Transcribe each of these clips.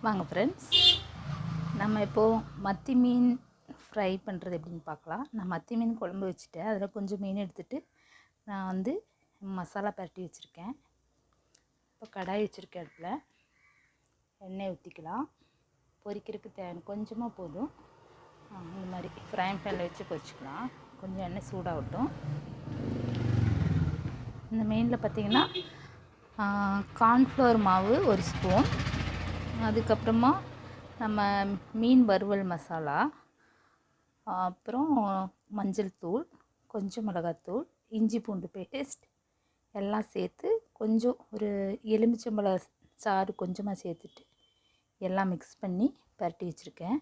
வாங்க ஃப்ரெண்ட்ஸ், நம்ம இப்போது மத்தி மீன் ஃப்ரை பண்ணுறது எப்படின்னு பார்க்கலாம். நான் மத்தி மீன் குழம்பு வச்சுட்டேன். அதில் கொஞ்சம் மீன் எடுத்துகிட்டு நான் வந்து மசாலா பரட்டி வச்சுருக்கேன். இப்போ கடாய் வச்சுருக்கேன். இடத்துல எண்ணெய் ஊற்றிக்கலாம். பொரிக்கிறதுக்கு தேவை கொஞ்சமாக போதும். இந்த மாதிரி ஃப்ரைங் பேனில் வச்சு பொரிச்சிக்கலாம். கொஞ்சம் எண்ணெய் சூடாகட்டும். இந்த மீனில் பார்த்திங்கன்னா கார்ன்ஃப்ளவர் மாவு 1 ஸ்பூன், அதுக்கப்புறமா நம்ம மீன் வறுவல் மசாலா, அப்புறம் மஞ்சள் தூள், கொஞ்சம் மிளகாத்தூள், இஞ்சி பூண்டு பேஸ்ட் எல்லாம் சேர்த்து கொஞ்சம் ஒரு எலுமிச்சம்பழ சாறு கொஞ்சமாக சேர்த்துட்டு எல்லாம் மிக்ஸ் பண்ணி பரட்டி வச்சுருக்கேன்.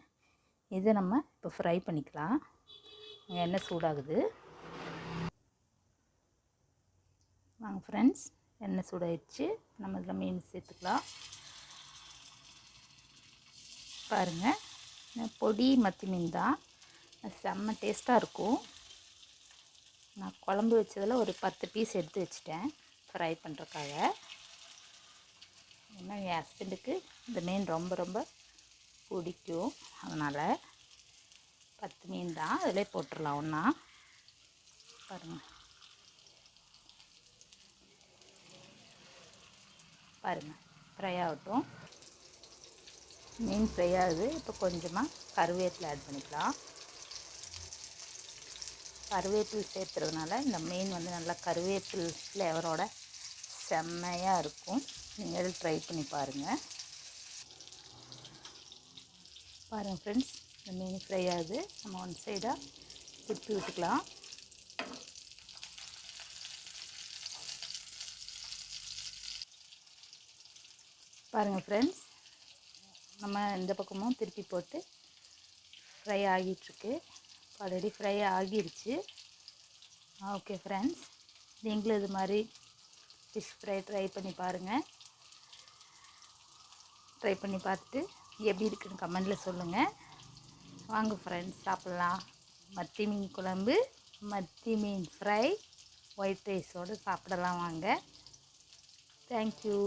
இதை நம்ம இப்போ ஃப்ரை பண்ணிக்கலாம். எண்ணெய் சூடாகுது. வாங்க ஃப்ரெண்ட்ஸ், எண்ணெய் சூடாகிடுச்சு. நம்ம இதில் மீன் சேர்த்துக்கலாம். பாருங்கள், பொடி மத்தி மீன் தான், செம்ம டேஸ்ட்டாக இருக்கும். நான் குழம்பு வச்சதில் ஒரு 10 பீஸ் எடுத்து வச்சுட்டேன் ஃப்ரை பண்ணுறதுக்காக. ஏன்னா என் ஹஸ்பண்டுக்கு இந்த மீன் ரொம்ப ரொம்ப பிடிக்கும். அதனால் 10 மீன் தான், அதிலே போட்டுடலாம் ஒன்றா. பாருங்கள் ஃப்ரை ஆகட்டும். மீன் ஃப்ரை ஆகுது. இப்போ கொஞ்சமாக கருவேப்பிலை ஆட் பண்ணிக்கலாம். கருவேப்பிலை சேர்த்துறதுனால இந்த மீன் வந்து நல்லா கருவேப்பிலை ஃப்ளேவரோட செம்மையாக இருக்கும். நீங்கள் ட்ரை பண்ணி பாருங்கள். பாருங்கள் ஃப்ரெண்ட்ஸ், இந்த மீன் ஃப்ரை ஆகுது. நம்ம ஒன் சைடாக திருப்பி விட்டுக்கலாம். பாருங்கள் ஃப்ரெண்ட்ஸ், நம்ம இந்த பக்கமும் திருப்பி போட்டு ஃப்ரை ஆகிட்டுருக்கு. ஆல்ரெடி ஃப்ரை ஆகிருச்சு. ஓகே ஃப்ரெண்ட்ஸ், நீங்களும் இது மாதிரி ஃபிஷ் ஃப்ரை ட்ரை பண்ணி பாருங்கள். ட்ரை பண்ணி பார்த்துட்டு எப்படி இருக்குன்னு கமெண்டில் சொல்லுங்கள். வாங்க ஃப்ரெண்ட்ஸ், சாப்பிட்லாம். மத்தி மீன் குழம்பு, மத்தி மீன் ஃப்ரை, ஒயிட் ரைஸோடு சாப்பிடலாம். வாங்க. தேங்க்யூ.